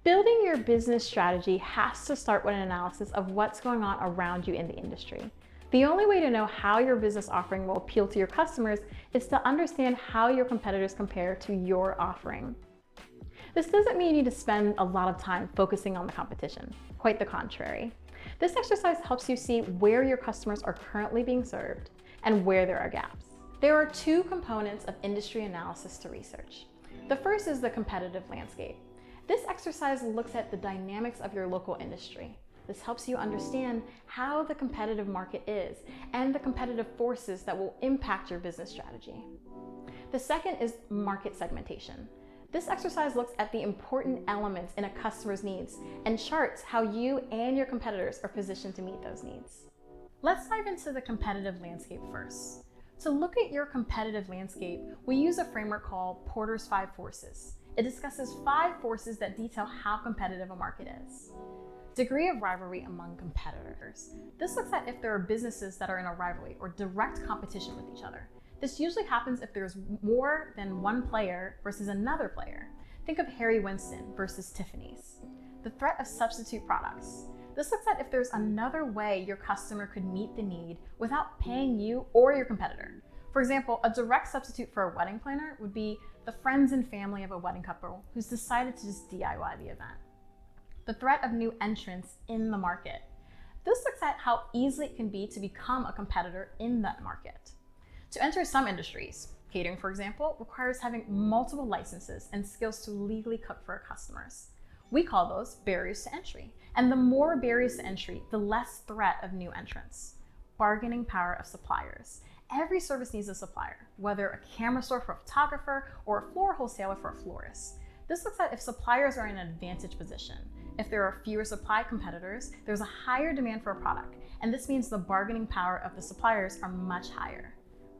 Building your business strategy has to start with an analysis of what's going on around you in the industry. The only way to know how your business offering will appeal to your customers is to understand how your competitors compare to your offering. This doesn't mean you need to spend a lot of time focusing on the competition. Quite the contrary. This exercise helps you see where your customers are currently being served and where there are gaps. There are two components of industry analysis to research. The first is the competitive landscape. This exercise looks at the dynamics of your local industry. This helps you understand how the competitive market is and the competitive forces that will impact your business strategy. The second is market segmentation. This exercise looks at the important elements in a customer's needs and charts how you and your competitors are positioned to meet those needs. Let's dive into the competitive landscape first. To look at your competitive landscape, we use a framework called Porter's 5 Forces. It discusses 5 forces that detail how competitive a market is. Degree of rivalry among competitors. This looks at if there are businesses that are in a rivalry or direct competition with each other. This usually happens if there's more than one player versus another player. Think of Harry Winston versus Tiffany's. The threat of substitute products. This looks at if there's another way your customer could meet the need without paying you or your competitor. For example, a direct substitute for a wedding planner would be the friends and family of a wedding couple who's decided to just DIY the event. The threat of new entrants in the market. This looks at how easy it can be to become a competitor in that market. To enter some industries, catering, for example, requires having multiple licenses and skills to legally cook for our customers. We call those barriers to entry. And the more barriers to entry, the less threat of new entrants. Bargaining power of suppliers. Every service needs a supplier, whether a camera store for a photographer or a floral wholesaler for a florist. This looks at if suppliers are in an advantage position. If there are fewer supply competitors, there's a higher demand for a product, and this means the bargaining power of the suppliers are much higher.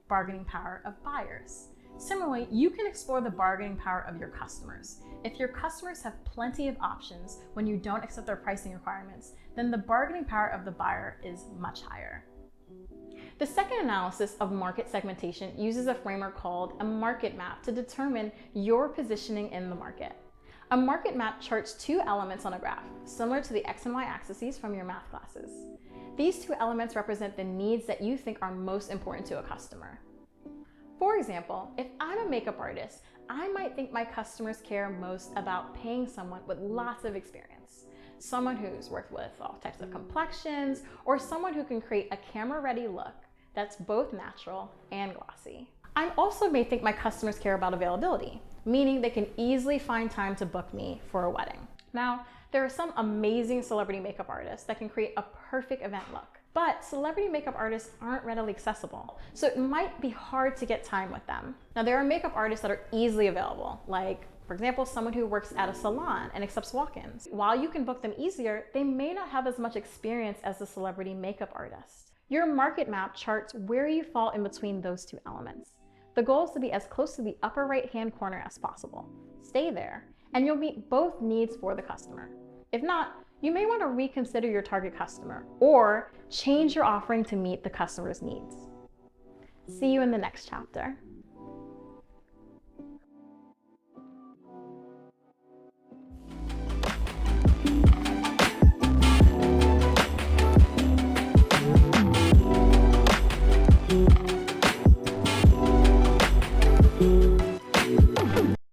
Bargaining power of buyers. Similarly, you can explore the bargaining power of your customers. If your customers have plenty of options when you don't accept their pricing requirements, then the bargaining power of the buyer is much higher. The second analysis of market segmentation uses a framework called a market map to determine your positioning in the market. A market map charts 2 elements on a graph, similar to the X and Y axes from your math classes. These 2 elements represent the needs that you think are most important to a customer. For example, if I'm a makeup artist, I might think my customers care most about paying someone with lots of experience. Someone who's worked with all types of complexions, or someone who can create a camera-ready look that's both natural and glossy. I also may think my customers care about availability, meaning they can easily find time to book me for a wedding. Now, there are some amazing celebrity makeup artists that can create a perfect event look, but celebrity makeup artists aren't readily accessible, so it might be hard to get time with them. Now, there are makeup artists that are easily available, like, for example, someone who works at a salon and accepts walk-ins. While you can book them easier, they may not have as much experience as the celebrity makeup artist. Your market map charts where you fall in between those 2 elements. The goal is to be as close to the upper right-hand corner as possible. Stay there, and you'll meet both needs for the customer. If not, you may want to reconsider your target customer or change your offering to meet the customer's needs. See you in the next chapter.